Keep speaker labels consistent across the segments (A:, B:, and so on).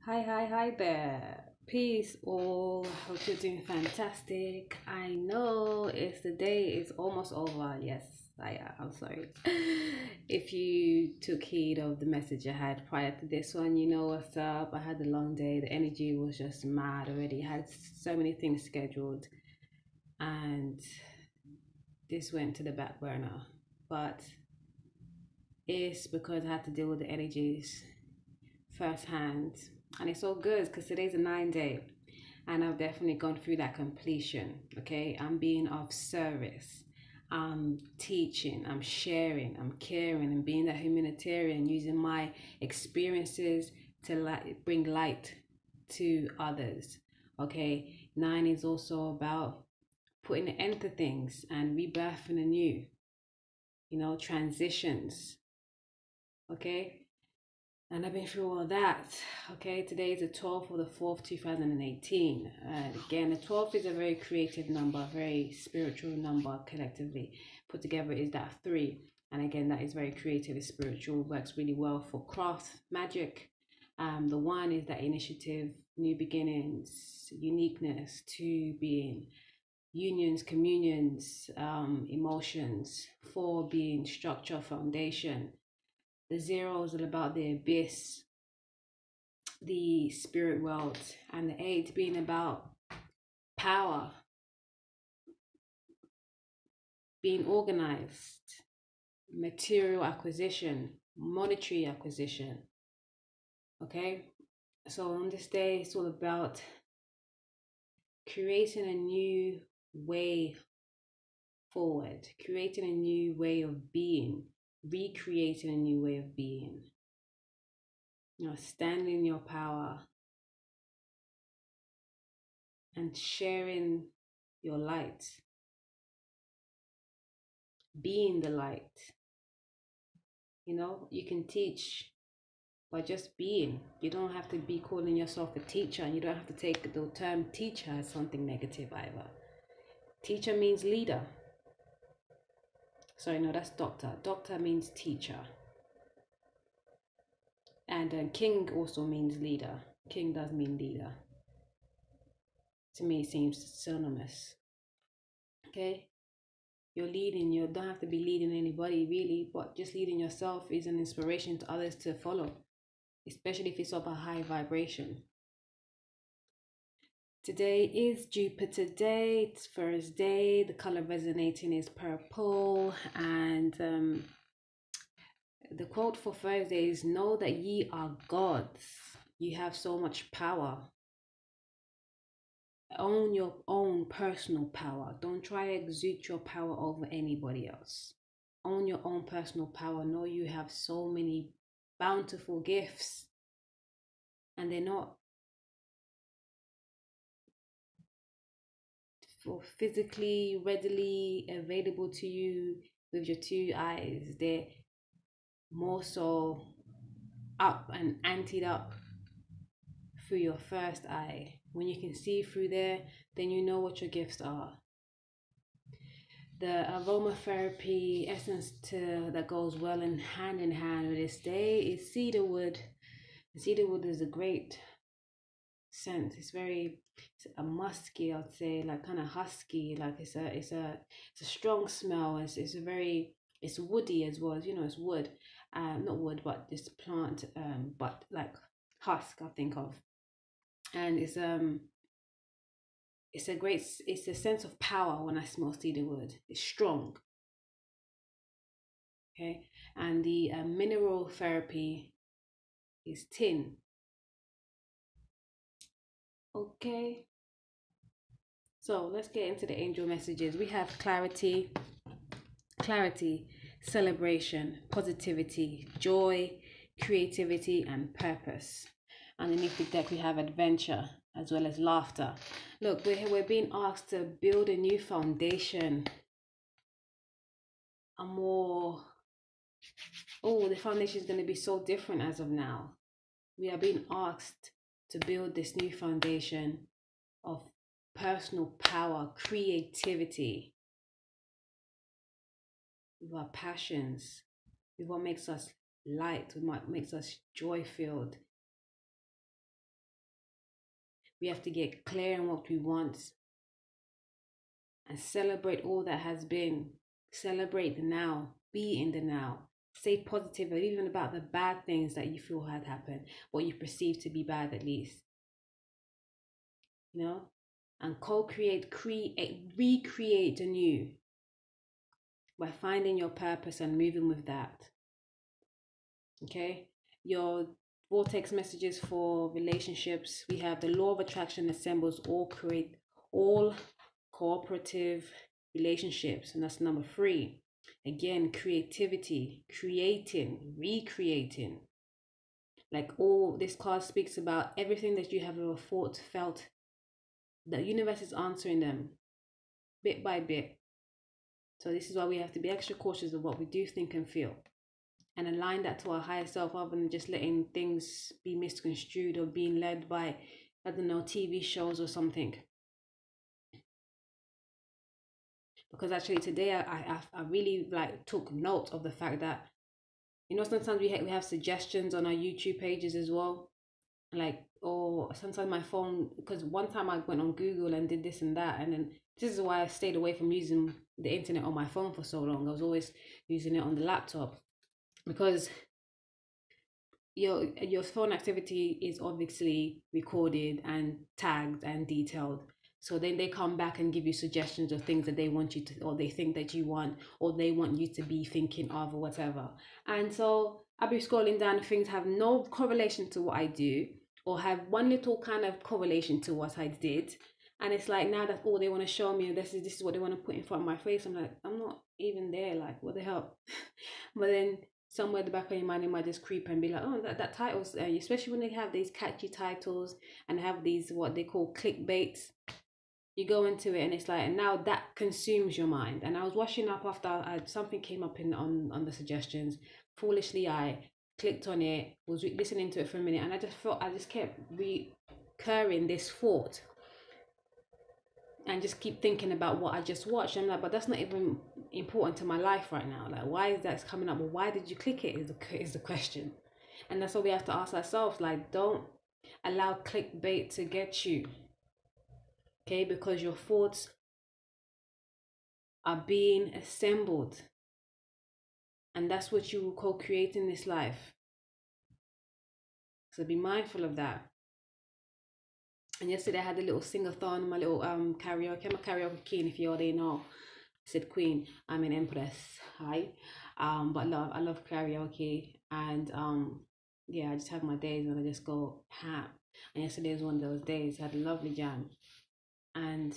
A: Hi there. Peace all. Hope you're doing fantastic. I know it's the day is almost over. Yes, I am. I'm sorry. If you took heed of the message I had prior to this one, you know what's up. I had a long day. The energy was just mad already. I had so many things scheduled, and this went to the back burner. But it's because I had to deal with the energies firsthand. And it's all good because today's a 9 day and I've definitely gone through that completion. Okay, I'm being of service, I'm teaching, I'm sharing, I'm caring, and being that humanitarian, using my experiences to bring light to others. Okay, 9 is also about putting an end to things and rebirthing anew, transitions. Okay, and I've been through all that. Okay, today is the 12th of the 4th, 2018. Again, the 12th is a very creative number, very spiritual number collectively. Put together is that 3. And again, that is very creative, it's spiritual, works really well for craft, magic. The 1 is that initiative, new beginnings, uniqueness, 2 being unions, communions, emotions, 4 being structure, foundation. The 0 is all about the abyss, the spirit world, and the 8 being about power, being organized, material acquisition, monetary acquisition. Okay, so on this day, it's all about creating a new way forward, creating a new way of being, recreating a new way of being. Standing in your power and sharing your light, being the light. You can teach by just being. You don't have to be calling yourself a teacher, and you don't have to take the term teacher as something negative either. Teacher means leader. Sorry, no, that's doctor. Doctor means teacher. And king also means leader. King does mean leader. To me, it seems synonymous. Okay? You're leading. You don't have to be leading anybody really, but just leading yourself is an inspiration to others to follow, especially if it's of a high vibration. Today is Jupiter Day. It's Thursday. The color resonating is purple. And the quote for Thursday is, "Know that ye are gods. You have so much power. Own your own personal power. Don't try to exude your power over anybody else. Own your own personal power. Know you have so many bountiful gifts, and they're not physically readily available to you with your 2 eyes. They're more so up and anteed up through your first eye. When you can see through there, then you know what your gifts are. The aromatherapy essence that goes well in hand with this day is cedarwood. Cedarwood is a great scent. It's a musky, I'd say, like kind of husky. Like it's a strong smell. It's woody as well. It's wood. Not wood, but this plant. But like husk, I think of. And it's a sense of power when I smell cedarwood. It's strong. Okay, and the mineral therapy is tin. Okay, so let's get into the angel messages. We have clarity, celebration, positivity, joy, creativity, and purpose. Underneath the deck, we have adventure as well as laughter. Look, we're being asked to build a new foundation, the foundation is going to be so different as of now. We are being asked to build this new foundation of personal power, creativity, with our passions, with what makes us light, with what makes us joy filled. We have to get clear on what we want and celebrate all that has been. Celebrate the now. Be in the now. Stay positive, even about the bad things that you feel had happened, what you perceive to be bad at least. You know? And co-create, recreate anew by finding your purpose and moving with that. Okay? Your vortex messages for relationships. We have the law of attraction assembles all cooperative relationships, and that's number 3. Again, creativity, creating, recreating. Like all this card speaks about everything that you have ever thought, felt. The universe is answering them bit by bit. So this is why we have to be extra cautious of what we do think and feel, and align that to our higher self, rather than just letting things be misconstrued or being led by, I don't know, TV shows or something. Because actually today I really like took note of the fact that, you know, sometimes we have suggestions on our YouTube pages as well, like, or sometimes my phone, because one time I went on Google and did this and that, and then this is why I stayed away from using the internet on my phone for so long. I was always using it on the laptop, because your phone activity is obviously recorded and tagged and detailed. So then they come back and give you suggestions of things that they want you to, or they think that you want, or they want you to be thinking of, or whatever. And so I'll be scrolling down, things have no correlation to what I do, or have one little kind of correlation to what I did. And it's like, now that's all they want to show me, this is what they want to put in front of my face. I'm like, I'm not even there, like, what the hell? But then somewhere at the back of your mind, it might just creep and be like, oh, that title's, especially when they have these catchy titles and have these, what they call clickbaits. You go into it and it's like, and now that consumes your mind. And I was washing up after something came up on the suggestions. Foolishly, I clicked on it, was listening to it for a minute, and I just kept recurring this thought and just keep thinking about what I just watched. I'm like, but that's not even important to my life right now. Like, why is that coming up? Well, why did you click it is the question. And that's what we have to ask ourselves. Like, don't allow clickbait to get you. Okay, because your thoughts are being assembled, and that's what you will co-create in this life. So be mindful of that. And yesterday I had a little sing-a-thon, my little karaoke. I'm a karaoke queen, if you already know. I said queen, I'm an empress. Hi. But I love karaoke, and yeah, I just have my days when I just go ham. And yesterday was one of those days. I had a lovely jam. And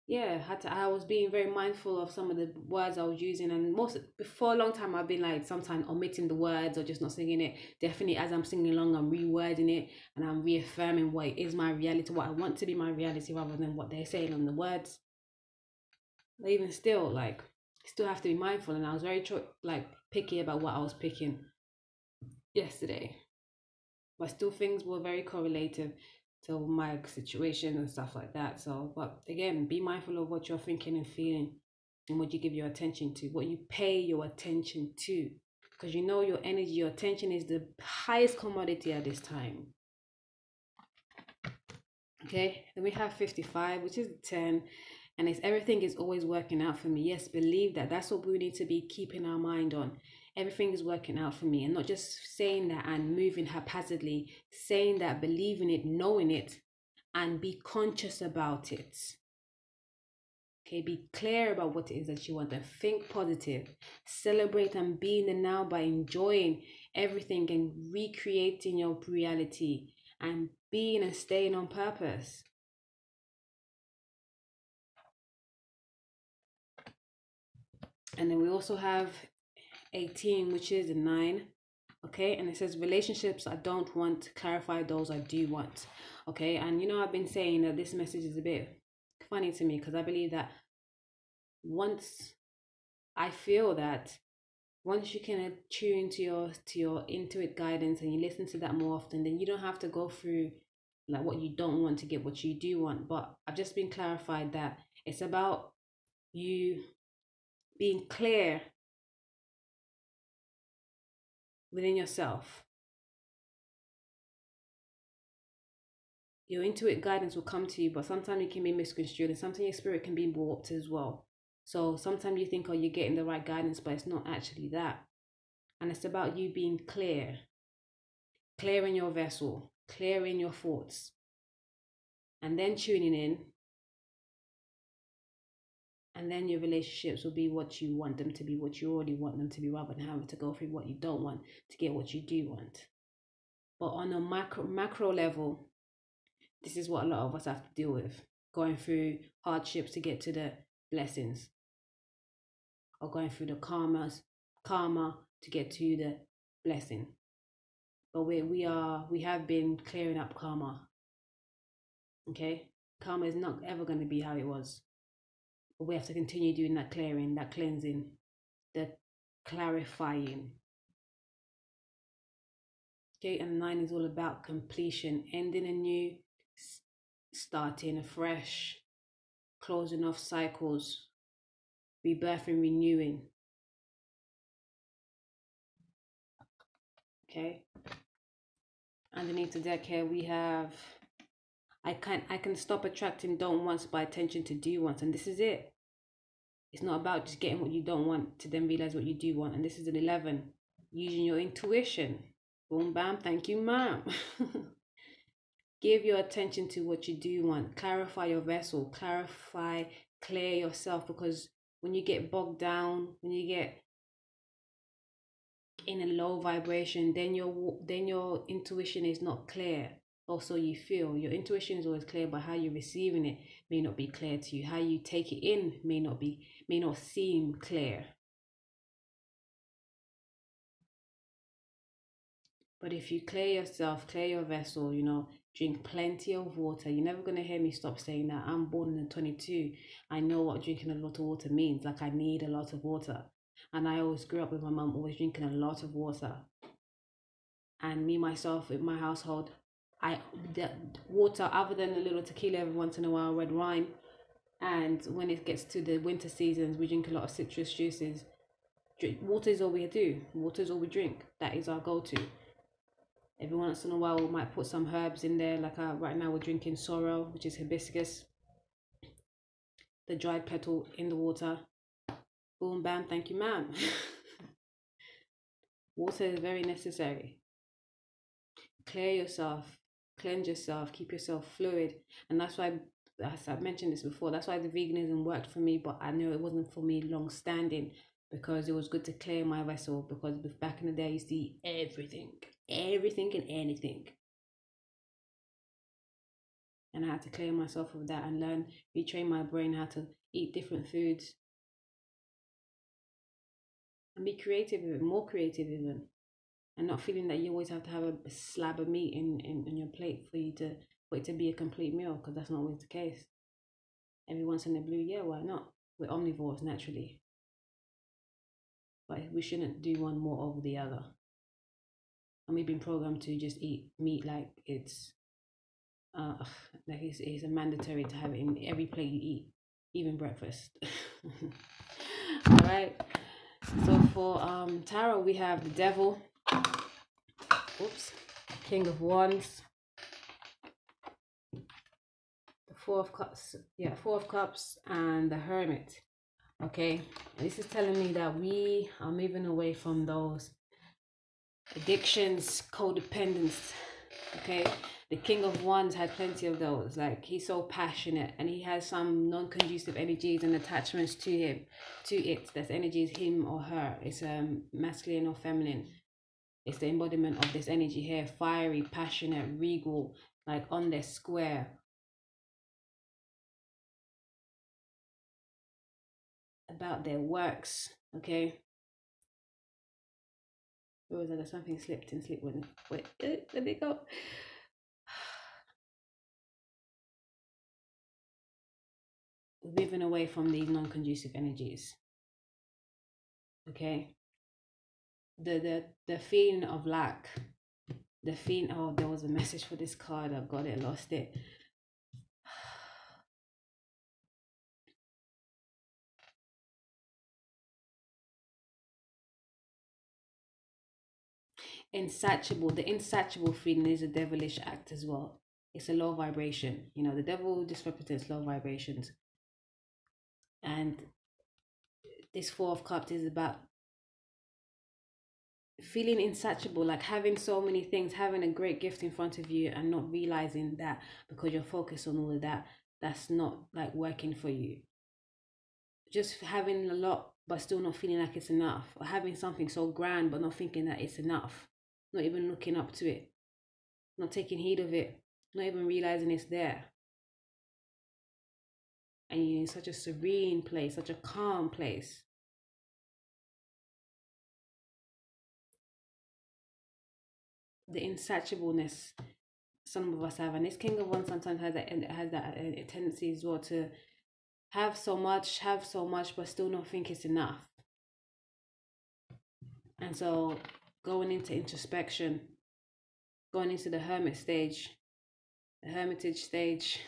A: yeah, I was being very mindful of some of the words I was using, and for a long time I've been like sometimes omitting the words or just not singing it. Definitely as I'm singing along, I'm rewording it and I'm reaffirming what is my reality, what I want to be my reality, rather than what they're saying on the words. But even still, like, still have to be mindful, and I was very picky about what I was picking yesterday. But still, things were very correlative to my situation and stuff like that. So, but again, be mindful of what you're thinking and feeling, and what you give your attention to, what you pay your attention to, because you know your energy, your attention is the highest commodity at this time. Okay, then we have 55, which is 10, and it's everything is always working out for me. Yes, believe that. That's what we need to be keeping our mind on. Everything is working out for me, and not just saying that and moving haphazardly, saying that, believing it, knowing it, and be conscious about it. Okay, be clear about what it is that you want, and think positive. Celebrate and be in the now by enjoying everything and recreating your reality and being and staying on purpose. And then we also have 18, which is a 9. Okay, and it says relationships I don't want, clarify those I do want. Okay, and you know, I've been saying that this message is a bit funny to me, because I believe that once you can attune to your intuitive guidance and you listen to that more often, then you don't have to go through like what you don't want to get what you do want. But I've just been clarified that it's about you being clear within yourself. Your intuitive guidance will come to you, but sometimes it can be misconstrued, and sometimes your spirit can be warped as well. So sometimes you think, oh, you're getting the right guidance, but it's not actually that. And it's about you being clear, clear in your vessel, clear in your thoughts, and then tuning in. And then your relationships will be what you want them to be, what you already want them to be, rather than having to go through what you don't want to get what you do want. But on a macro level, this is what a lot of us have to deal with, going through hardships to get to the blessings, or going through the karma to get to the blessing. But we have been clearing up karma. Okay, karma is not ever going to be how it was, but we have to continue doing that clearing, that cleansing, that clarifying. Okay, and 9 is all about completion, ending anew, starting afresh, closing off cycles, rebirthing, renewing. Okay, underneath the deck here we have I can stop attracting don't wants by attention to do wants. And this is it. It's not about just getting what you don't want to then realize what you do want. And this is an 11, using your intuition. Boom, bam, thank you, ma'am. Give your attention to what you do want. Clarify your vessel, clear yourself, because when you get bogged down, when you get in a low vibration, then your intuition is not clear. Also, you feel your intuition is always clear, but how you're receiving it may not be clear to you. How you take it in may not seem clear. But if you clear yourself, clear your vessel, drink plenty of water. You're never going to hear me stop saying that. I'm born in 22. I know what drinking a lot of water means. Like, I need a lot of water. And I always grew up with my mum always drinking a lot of water. And me, myself, in my household, the water, other than a little tequila every once in a while, red wine. And when it gets to the winter seasons, we drink a lot of citrus juices. Water is all we do. Water is all we drink. That is our go-to. Every once in a while, we might put some herbs in there. Like right now, we're drinking sorrel, which is hibiscus. The dried petal in the water. Boom, bam, thank you, ma'am. Water is very necessary. Clear yourself, cleanse yourself, keep yourself fluid. And that's why, as I've mentioned this before, that's why the veganism worked for me, but I know it wasn't for me long standing, because it was good to clear my vessel. Because back in the day, I used to eat everything and anything. And I had to clear myself of that and learn, retrain my brain how to eat different foods. And be creative with it, more creative even. And not feeling that you always have to have a slab of meat in your plate for it to be a complete meal, because that's not always the case. Every once in a blue, yeah, why not? We're omnivores naturally. But we shouldn't do one more over the other. And we've been programmed to just eat meat like it's a mandatory to have it in every plate you eat, even breakfast. All right. So for tarot, we have the Devil. Oops. King of Wands. The Four of Cups. Yeah, Four of Cups and the Hermit. Okay. And this is telling me that we are moving away from those addictions, codependence. Okay. The King of Wands had plenty of those. Like, he's so passionate, and he has some non-conducive energies and attachments to him, to it. That's energies him or her. It's masculine or feminine. It's the embodiment of this energy here. Fiery, passionate, regal, like on their square. About their works. Okay. Where was I? Something slipped and slipped with it. Wait, let it go. Moving away from these non-conducive energies. Okay. The feeling of lack, the feeling, oh, there was a message for this card, I've got it, lost it. Insatiable, the insatiable feeling is a devilish act as well. It's a low vibration. You know, the devil just represents low vibrations. And this Four of Cups is about feeling insatiable, like having so many things, having a great gift in front of you and not realizing that because you're focused on all of that, that's not like working for you. Just having a lot but still not feeling like it's enough, or having something so grand but not thinking that it's enough, not even looking up to it, not taking heed of it, not even realizing it's there. And you're in such a serene place, such a calm place. The insatiableness some of us have, and this King of Wands sometimes has that tendency as well to have so much, but still not think it's enough. And so going into introspection, going into the hermitage stage,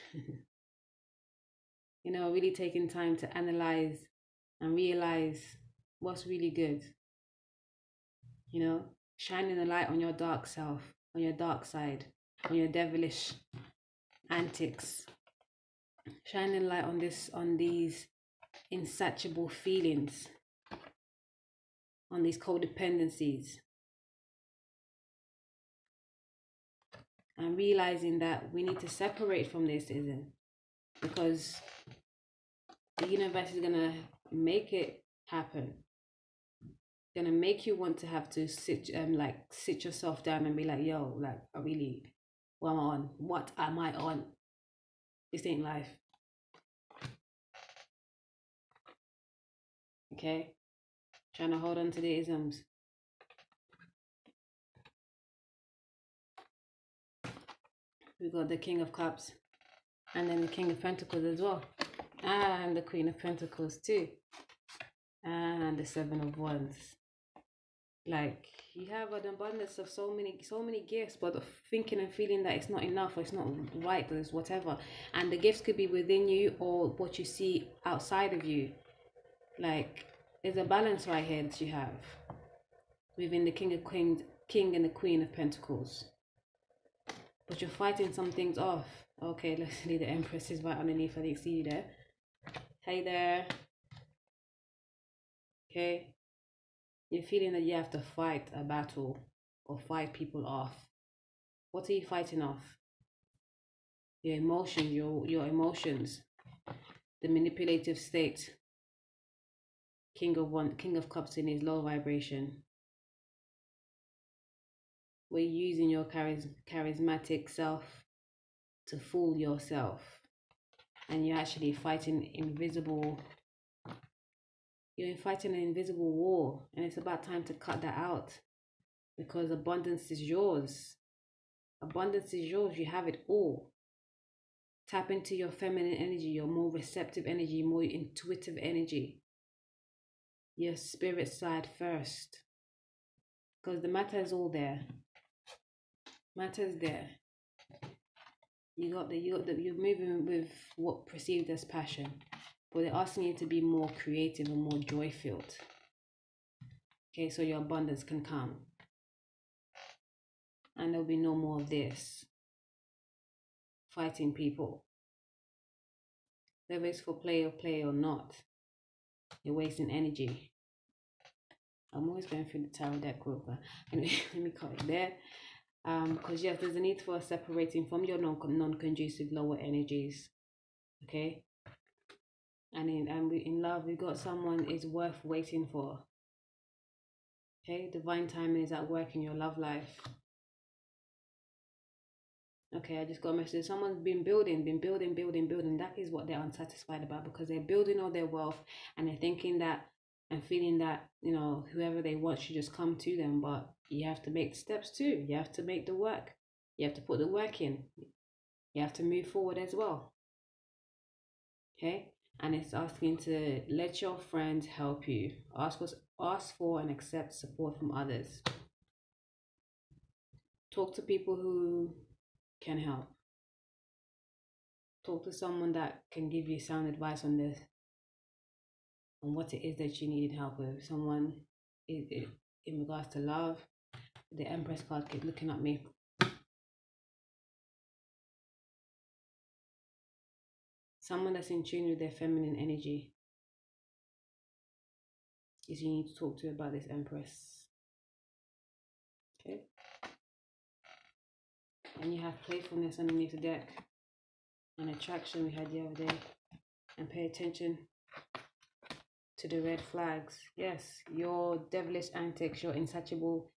A: you know, really taking time to analyze and realize what's really good. You know, shining a light on your dark self, on your dark side, on your devilish antics. Shining light on these insatiable feelings, on these codependencies. And realizing that we need to separate from this, isn't? Because the universe is gonna make it happen. Gonna make you want to have to sit yourself down and be like, yo, like, I really, what am I on? What am I on? This ain't life. Okay? Trying to hold on to the isms. We got the King of Cups and then the King of Pentacles as well. And the Queen of Pentacles too. And the Seven of Wands. Like, you have an abundance of so many gifts, but thinking and feeling that it's not enough, or it's not right, or it's whatever. And the gifts could be within you or what you see outside of you. Like, there's a balance right here that you have within the King and the Queen of Pentacles. But you're fighting some things off. Okay, let's see, the Empress is right underneath. I didn't see you there. Hey there. Okay. You're feeling that you have to fight a battle or fight people off. What are you fighting off? Your emotions, your emotions. The manipulative state. King of Cups in his low vibration. We're using your charismatic self to fool yourself. And you're actually fighting you're fighting an invisible war, and it's about time to cut that out, because abundance is yours. Abundance is yours. You have it all. Tap into your feminine energy, your more receptive energy, more intuitive energy, your spirit side first, because the matter is all there. Matter is there. You're moving with what perceived as passion, but they're asking you to be more creative and more joy filled. Okay, so your abundance can come. And there'll be no more of this. Fighting people. Whether it's for play or not. You're wasting energy. I'm always going through the tarot deck group. Anyway, let me cut it there. Because yes, there's a need for separating from your non-conducive lower energies. Okay? And in love, we've got someone is worth waiting for. Okay, divine timing is at work in your love life. Okay, I just got a message. Someone's been building. That is what they're unsatisfied about, because they're building all their wealth and they're thinking that and feeling that, you know, whoever they want should just come to them. But you have to make the steps too. You have to make the work. You have to put the work in. You have to move forward as well. Okay? And it's asking to let your friends help you. Ask for and accept support from others. Talk to people who can help. Talk to someone that can give you sound advice on this, on what it is that you needed help with. Someone in regards to love. The Empress card keep looking at me. Someone that's in tune with their feminine energy is you need to talk to about this Empress. Okay. And you have playfulness underneath the deck. And attraction we had the other day. And pay attention to the red flags. Yes, your devilish antics, your insatiable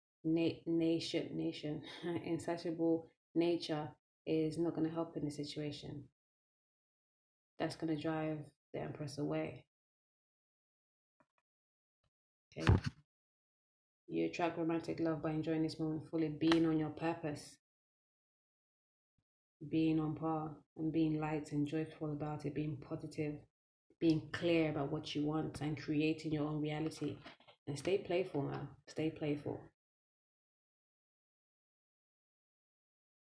A: insatiable nature is not going to help in the situation. That's going to drive the Empress away. Okay. You attract romantic love by enjoying this moment fully, being on your purpose, being on par, and being light and joyful about it, being positive, being clear about what you want, and creating your own reality. And stay playful now. Stay playful.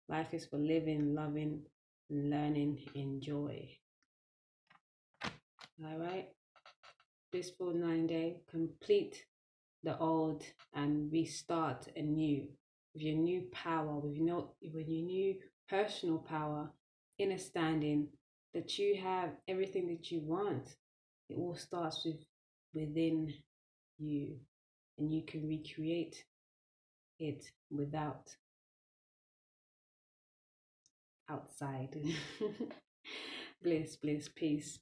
A: Life is for living, loving, learning, enjoy. All right. Blissful 9-day. Complete the old and restart anew with your new power, with your new personal power, inner standing, that you have everything that you want. It all starts within you, and you can recreate it without outside. Bliss, bliss, peace.